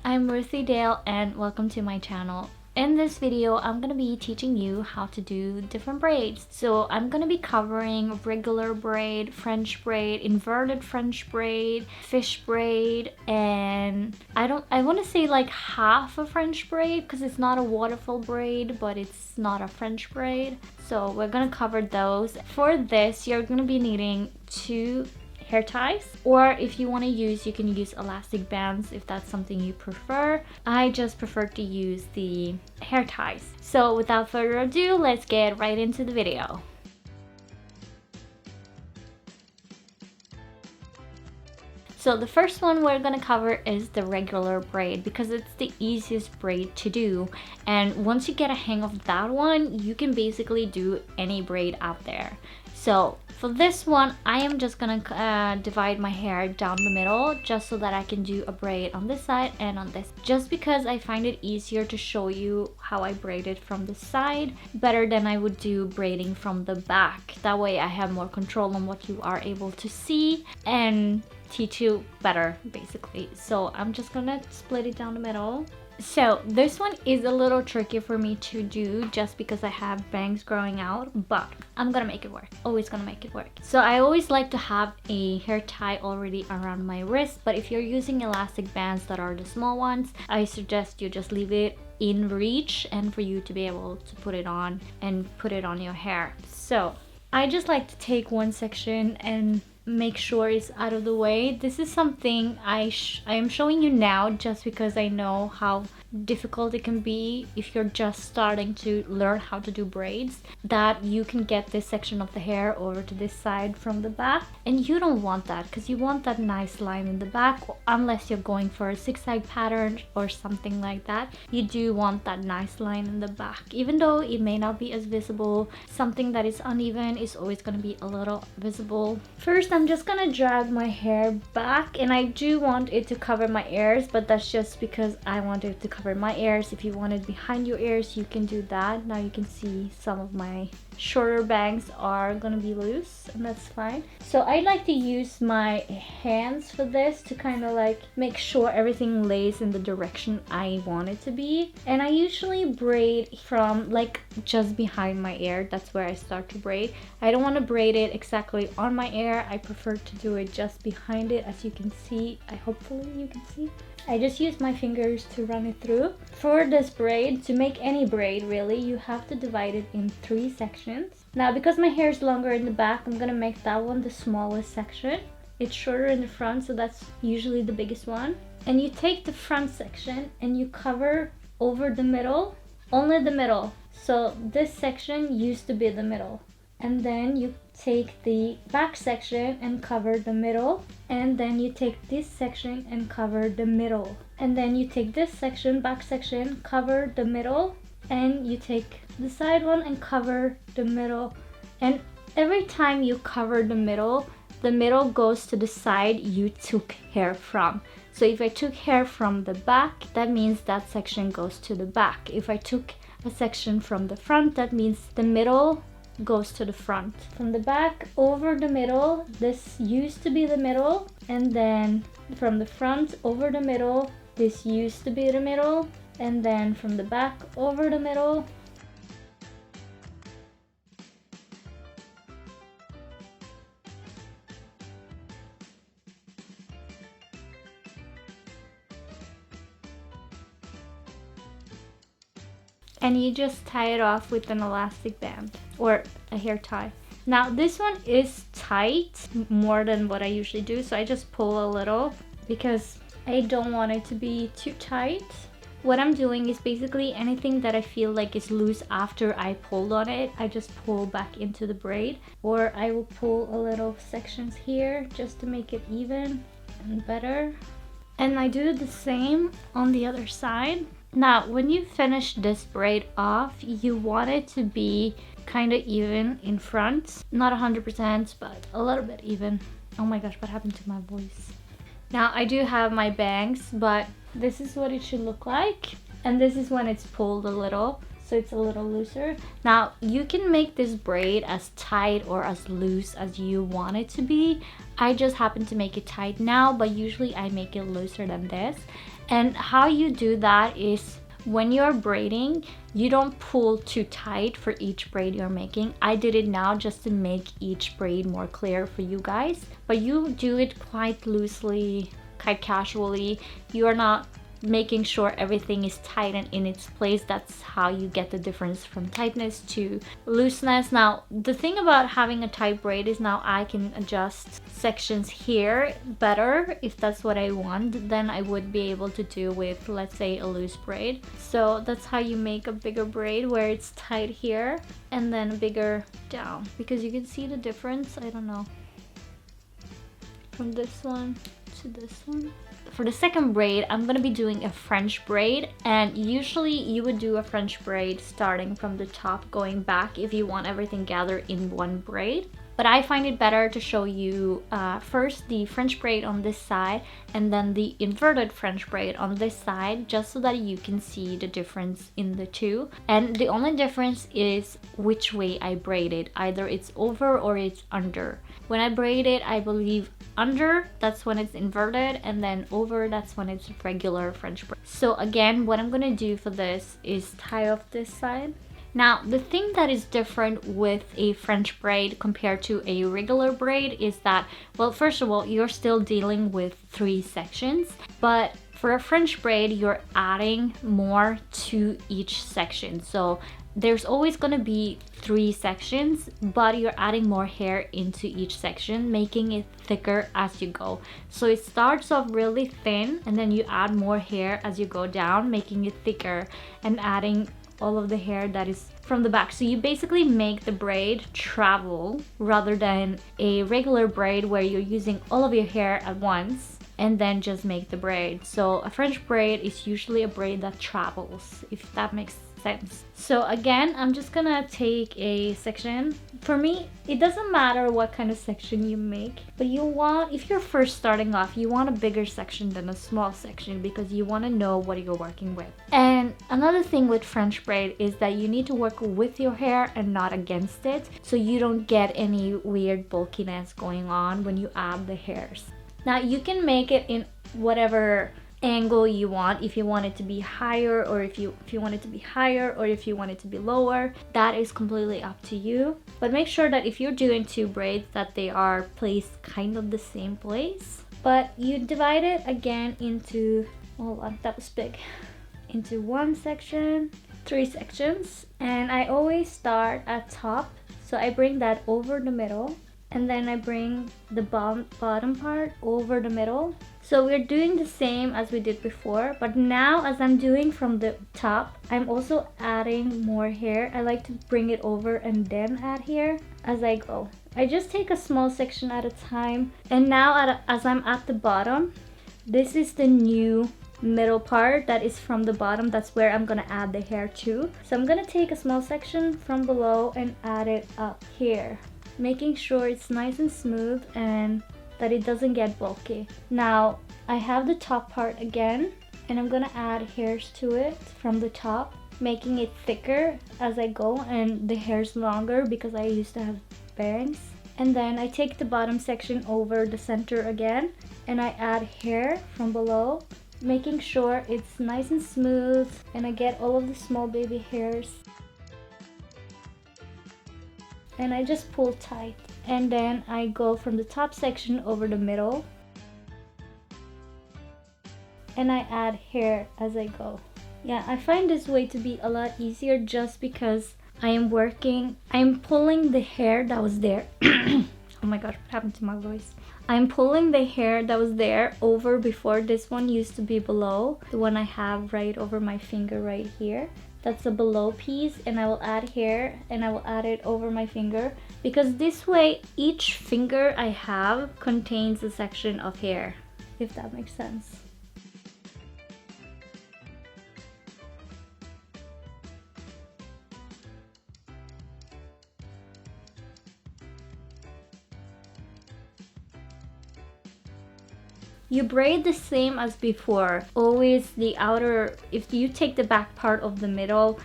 I'm Ruthie Dahle and welcome to my channel. In this video, I'm going to be teaching you how to do different braids. So I'm going to be covering regular braid, French braid, inverted French braid, fish braid, and I want to say like half a French braid because it's not a waterfall braid, but it's not a French braid. So we're going to cover those. For this, you're going to be needing two hair ties, or if you want to use, you can use elastic bands if that's something you prefer. I just prefer to use the hair ties. So without further ado, let's get right into the video. So the first one we're going to cover is the regular braid because it's the easiest braid to do, and once you get a hang of that one, you can basically do any braid out there. So for this one, I am just gonna divide my hair down the middle just so that I can do a braid on this side and on this. Just because I find it easier to show you how I braid it from the side better than I would do braiding from the back. That way I have more control on what you are able to see and teach you better basically. So I'm just gonna split it down the middle. So this one is a little tricky for me to do just because I have bangs growing out, but I'm gonna make it work. Always gonna make it work. So I always like to have a hair tie already around my wrist, but if you're using elastic bands that are the small ones, I suggest you just leave it in reach and for you to be able to put it on and put it on your hair. So I just like to take one section and make sure it's out of the way. This is something I am showing you now just because I know how difficult it can be if you're just starting to learn how to do braids, that you can get this section of the hair over to this side from the back, and you don't want that because you want that nice line in the back, unless you're going for a zigzag pattern or something like that. You do want that nice line in the back, even though it may not be as visible. Something that is uneven is always going to be a little visible. First, I'm just gonna drag my hair back, and I do want it to cover my ears, but that's just because I want it to cover my ears. If you want it behind your ears, you can do that. Now you can see some of my shorter bangs are gonna be loose, and that's fine. So I like to use my hands for this to kind of like make sure everything lays in the direction I want it to be. And I usually braid from like just behind my ear. That's where I start to braid. I don't want to braid it exactly on my ear. I prefer to do it just behind it, as you can see. Hopefully you can see. I just use my fingers to run it through. For this braid, to make any braid really, you have to divide it in 3 sections. Now because my hair is longer in the back, I'm gonna make that one the smallest section. It's shorter in the front, so that's usually the biggest one. And you take the front section and you cover over the middle, only the middle. So this section used to be the middle. And then you take the back section and cover the middle, and then you take this section and cover the middle, and then you take this section, back section, cover the middle, and you take the side one and cover the middle. And every time you cover the middle goes to the side you took hair from. So if I took hair from the back, that means that section goes to the back. If I took a section from the front, that means the middle goes to the front. From the back over the middle, this used to be the middle, and then from the front over the middle, this used to be the middle, and then from the back over the middle. And you just tie it off with an elastic band or a hair tie. Now this one is tight more than what I usually do, so I just pull a little because I don't want it to be too tight. What I'm doing is basically anything that I feel like is loose after I pulled on it, I just pull back into the braid, or I will pull a little sections here just to make it even and better. And I do the same on the other side. Now, when you finish this braid off, you want it to be kind of even in front. Not 100%, but a little bit even. Oh my gosh, what happened to my voice? Now, I do have my bangs, but this is what it should look like. And this is when it's pulled a little. so it's a little looser. Now you can make this braid as tight or as loose as you want it to be. I just happen to make it tight now, but usually I make it looser than this. And how you do that is when you're braiding, you don't pull too tight for each braid you're making. I did it now just to make each braid more clear for you guys, but you do it quite loosely, quite casually. You are not making sure everything is tight and in its place. That's how you get the difference from tightness to looseness. Now, the thing about having a tight braid is now I can adjust sections here better if that's what I want than I would be able to do with, let's say, a loose braid. So that's how you make a bigger braid where it's tight here and then bigger down, because you can see the difference. I don't know, from this one to this one. For the second braid, I'm gonna be doing a French braid, and usually you would do a French braid starting from the top going back if you want everything gathered in one braid. But I find it better to show you first the French braid on this side and then the inverted French braid on this side, just so that you can see the difference in the two. And the only difference is which way I braid it. Either it's over or it's under. When I braid it, I believe under, that's when it's inverted, and then over, that's when it's regular French braid. So again, what I'm gonna do for this is tie off this side. Now, the thing that is different with a French braid compared to a regular braid is that, well, first of all, you're still dealing with 3 sections, but for a French braid, you're adding more to each section. So there's always gonna be 3 sections, but you're adding more hair into each section, making it thicker as you go. So it starts off really thin, and then you add more hair as you go down, making it thicker and adding all of the hair that is from the back. So you basically make the braid travel rather than a regular braid where you're using all of your hair at once and then just make the braid. So a French braid is usually a braid that travels, if that makes sense. So again, I'm just gonna take a section. For me, it doesn't matter what kind of section you make, but you want, if you're first starting off, you want a bigger section than a small section because you want to know what you're working with. And another thing with French braid is that you need to work with your hair and not against it, so you don't get any weird bulkiness going on when you add the hairs. Now you can make it in whatever angle you want, if you want it to be higher, or if you want it to be higher, or if you want it to be lower. That is completely up to you, but make sure that if you're doing 2 braids that they are placed kind of the same place. But you divide it again into, hold on, that was big, into 1 section, 3 sections, and I always start at top, so I bring that over the middle, and then I bring the bottom part over the middle. So we're doing the same as we did before, but now as I'm doing from the top, I'm also adding more hair. I like to bring it over and then add hair as I go. I just take a small section at a time, and now as I'm at the bottom, this is the new middle part that is from the bottom. That's where I'm gonna add the hair to. So I'm gonna take a small section from below and add it up here, making sure it's nice and smooth and that it doesn't get bulky. Now I have the top part again, and I'm gonna add hairs to it from the top, making it thicker as I go, and the hair's longer because I used to have bangs. And then I take the bottom section over the center again, and I add hair from below, making sure it's nice and smooth and I get all of the small baby hairs. And I just pull tight, and then I go from the top section over the middle, and I add hair as I go. Yeah, I find this way to be a lot easier just because I'm pulling the hair that was there. Oh my gosh, what happened to my voice? I'm pulling the hair that was there over before. This one used to be below, the one I have right over my finger right here. That's the below piece, and I will add hair and I will add it over my finger, because this way each finger I have contains a section of hair, if that makes sense. You braid the same as before. Always the outer, if you take the back part of the middle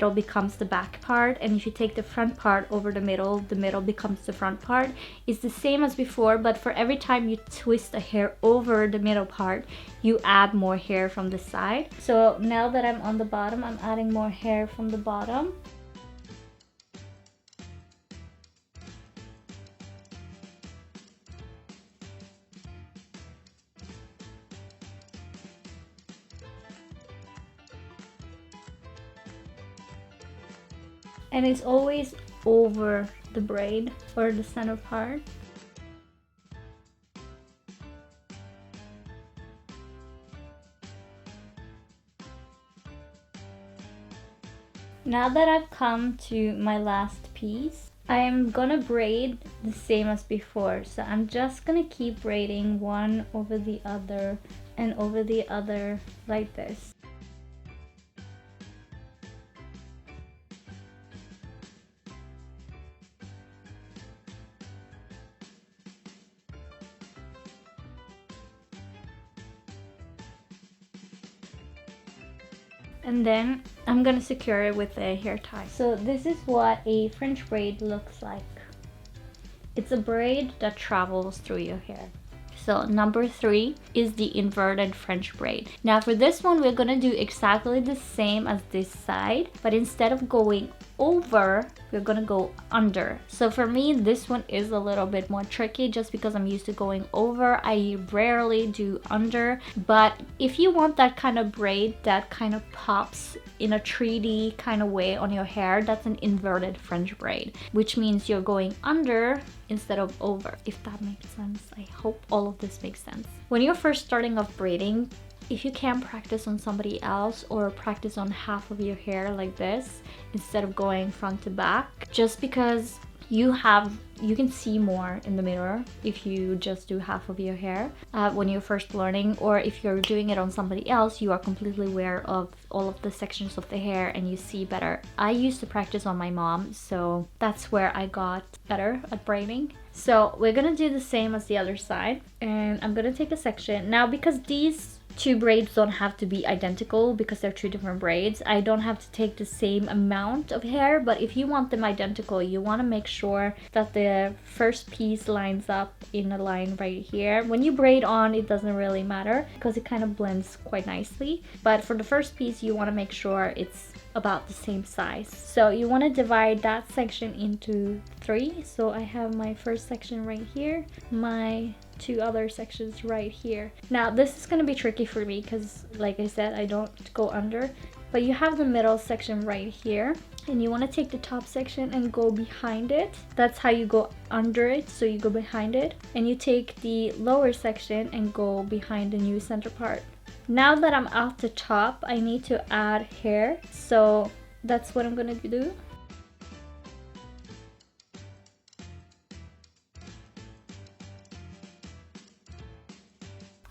becomes the back part, and if you take the front part over the middle becomes the front part. It's the same as before, but for every time you twist the hair over the middle part, you add more hair from the side. So now that I'm on the bottom, I'm adding more hair from the bottom. And it's always over the braid or the center part. Now that I've come to my last piece, I am gonna braid the same as before. So I'm just gonna keep braiding one over the other and over the other like this. And then I'm gonna secure it with a hair tie. So this is what a French braid looks like. It's a braid that travels through your hair. So number 3 is the inverted French braid. Now for this one, we're gonna do exactly the same as this side, but instead of going over, we're gonna go under. So for me, this one is a little bit more tricky just because I'm used to going over. I rarely do under, but if you want that kind of braid that kind of pops in a 3D kind of way on your hair, that's an inverted French braid, which means you're going under instead of over, if that makes sense. I hope all of this makes sense. When you're first starting off braiding, if you can practice on somebody else or practice on half of your hair like this instead of going front to back, just because you can see more in the mirror if you just do half of your hair when you're first learning, or if you're doing it on somebody else, you are completely aware of all of the sections of the hair and you see better. I used to practice on my mom, so that's where I got better at braiding. So we're gonna do the same as the other side, and I'm gonna take a section now because these two braids don't have to be identical because they're two different braids. I don't have to take the same amount of hair, but if you want them identical, you want to make sure that the first piece lines up in a line right here. When you braid on, it doesn't really matter because it kind of blends quite nicely, but for the first piece you want to make sure it's about the same size. So you want to divide that section into 3. So I have my first section right here, my 2 other sections right here. Now this is going to be tricky for me because, like I said, I don't go under, but you have the middle section right here, and you want to take the top section and go behind it. That's how you go under it, so you go behind it, and you take the lower section and go behind the new center part. Now that I'm at the top, I need to add hair, so that's what I'm gonna do.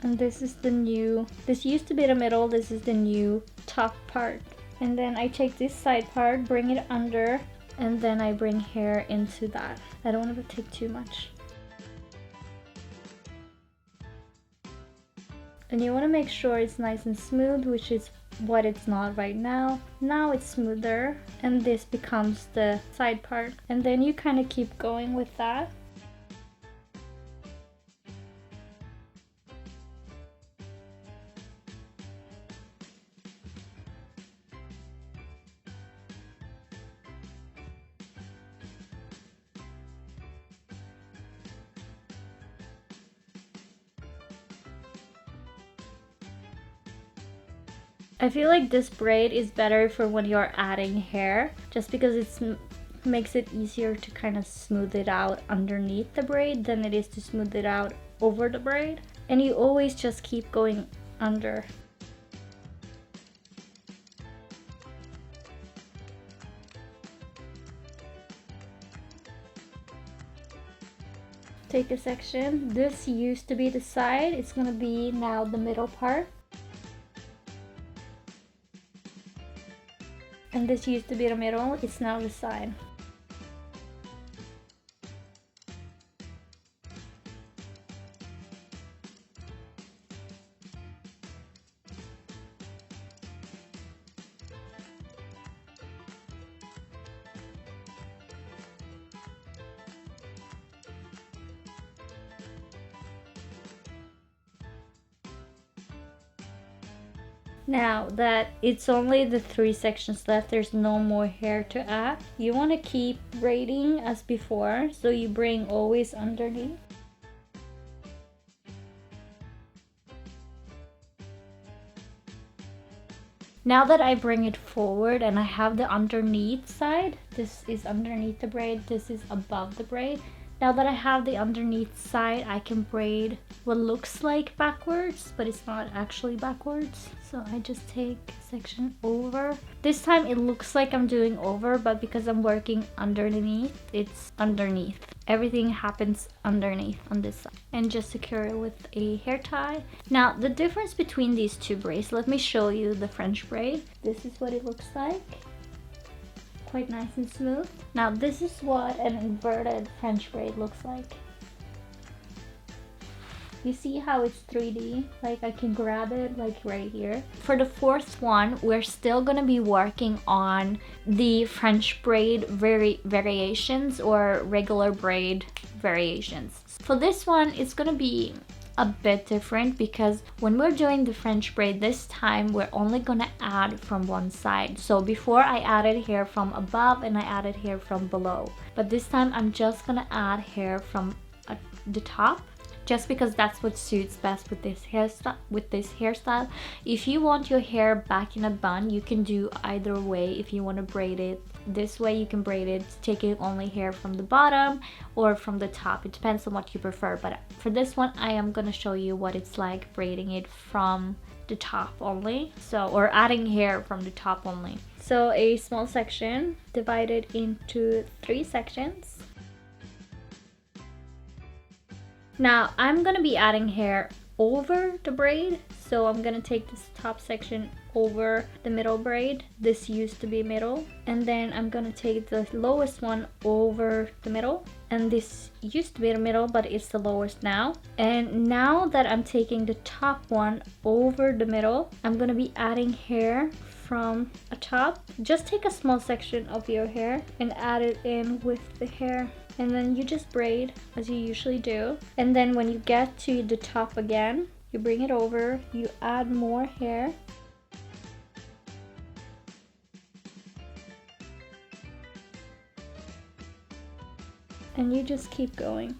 And this is the new, this used to be the middle, this is the new top part. And then I take this side part, bring it under, and then I bring hair into that. I don't want to take too much. And you want to make sure it's nice and smooth, which is what it's not right now. Now it's smoother, and this becomes the side part. And then you kind of keep going with that. I feel like this braid is better for when you're adding hair, just because it makes it easier to kind of smooth it out underneath the braid than it is to smooth it out over the braid. And you always just keep going under. Take a section. This used to be the side, it's gonna be now the middle part. And this used to be the middle, it's now the side. Now that it's only the 3 sections left, there's no more hair to add. You want to keep braiding as before, so you bring always underneath. Now that I bring it forward and I have the underneath side, this is underneath the braid, this is above the braid. Now that I have the underneath side, I can braid what looks like backwards, but it's not actually backwards. So I just take a section over. This time it looks like I'm doing over, but because I'm working underneath, it's underneath. Everything happens underneath on this side. And just secure it with a hair tie. Now the difference between these two braids, let me show you the French braid. This is what it looks like. Quite nice and smooth. Now this is what an inverted French braid looks like. You see how it's 3D? Like I can grab it like right here. For the fourth one, we're still gonna be working on the French braid variations or regular braid variations. For this one, it's gonna be a bit different because when we're doing the French braid this time, we're only gonna add from one side. So before I added hair from above and I added hair from below, but this time I'm just gonna add hair from the top, just because that's what suits best with this hairstyle. If you want your hair back in a bun, you can do either way. If you want to braid it this way, you can braid it taking only hair from the bottom or from the top. It depends on what you prefer, but for this one I am going to show you what it's like braiding it from the top only, or adding hair from the top only. So a small section divided into 3 sections. Now I'm gonna be adding hair over the braid, so I'm gonna take this top section over the middle braid. This used to be middle, and then I'm gonna take the lowest one over the middle, and this used to be the middle but it's the lowest now. And now that I'm taking the top one over the middle, I'm gonna be adding hair from a top. Just take a small section of your hair and add it in with the hair, and then you just braid as you usually do. And then when you get to the top again, you bring it over, you add more hair, and you just keep going.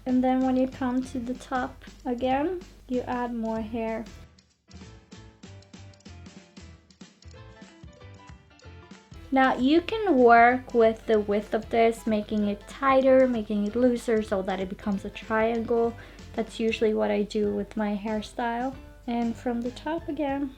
And then when you come to the top again, you add more hair. Now you can work with the width of this, making it tighter, making it looser so that it becomes a triangle. That's usually what I do with my hairstyle. And from the top again.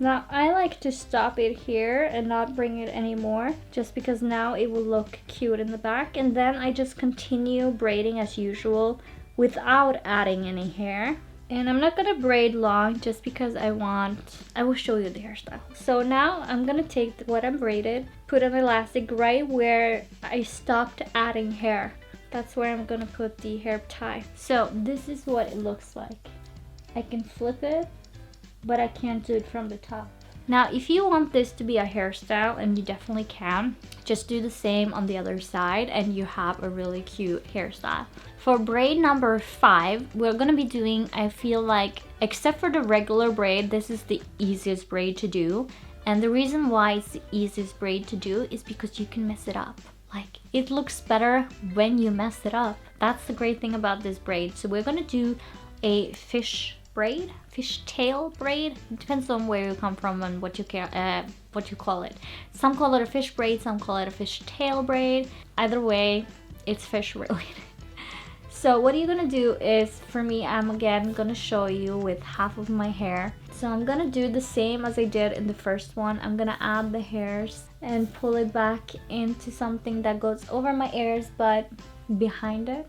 Now I like to stop it here and not bring it anymore, just because now it will look cute in the back. And then I just continue braiding as usual without adding any hair. And I'm not gonna braid long just because I will show you the hairstyle. So now I'm gonna take what I braided, put an elastic right where I stopped adding hair. That's where I'm gonna put the hair tie. So this is what it looks like. I can flip it, but I can't do it from the top. Now if you want this to be a hairstyle, and you definitely can, just do the same on the other side and you have a really cute hairstyle. For braid number 5, we're gonna be doing, I feel like, except for the regular braid, this is the easiest braid to do. And the reason why it's the easiest braid to do is because you can mess it up. Like, it looks better when you mess it up. That's the great thing about this braid. So we're gonna do a fishtail braid. It depends on where you come from and what you call it. Some call it a fish braid, some call it a fishtail braid. Either way, it's fish related. So what you're gonna do is, for me, I'm again gonna show you with half of my hair. So I'm gonna do the same as I did in the first one. I'm gonna add the hairs and pull it back into something that goes over my ears but behind it.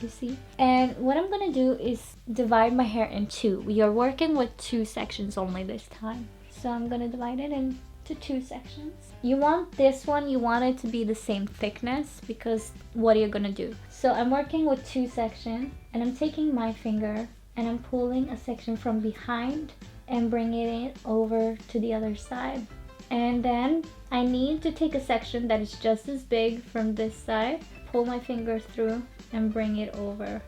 You see? And what I'm gonna do is divide my hair in 2. We are working with 2 sections only this time. So I'm gonna divide it into 2 sections. You want this one, you want it to be the same thickness, because what are you gonna do? So I'm working with 2 sections, and I'm taking my finger and I'm pulling a section from behind and bringing it over to the other side. And then I need to take a section that is just as big from this side, pull my finger through and bring it over.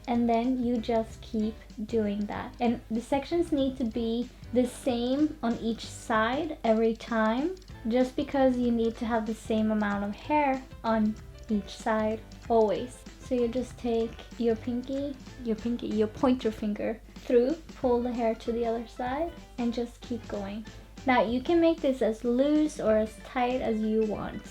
And then you just keep doing that. And the sections need to be the same on each side every time, just because you need to have the same amount of hair on each side always. So you just take your pointer finger through, pull the hair to the other side, and just keep going. Now you can make this as loose or as tight as you want.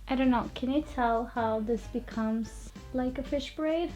I don't know, can you tell how this becomes like a fish braid?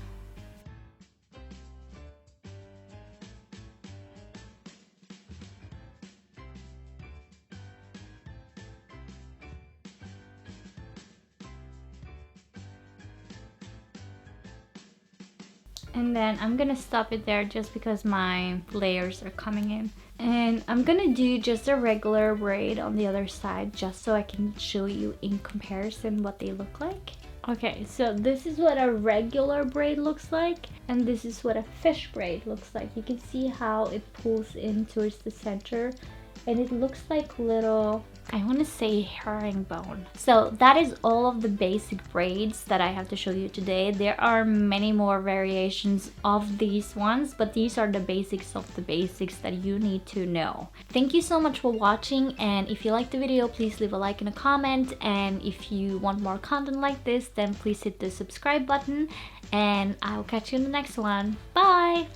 And then I'm gonna stop it there just because my layers are coming in. And I'm gonna do just a regular braid on the other side just so I can show you in comparison what they look like. Okay, so this is what a regular braid looks like, and this is what a fish braid looks like. You can see how it pulls in towards the center, and it looks like little, I want to say herringbone. So that is all of the basic braids that I have to show you today. There are many more variations of these ones, but these are the basics of the basics that you need to know. Thank you so much for watching, and if you liked the video, please leave a like and a comment, and if you want more content like this, then please hit the subscribe button, and I'll catch you in the next one. Bye!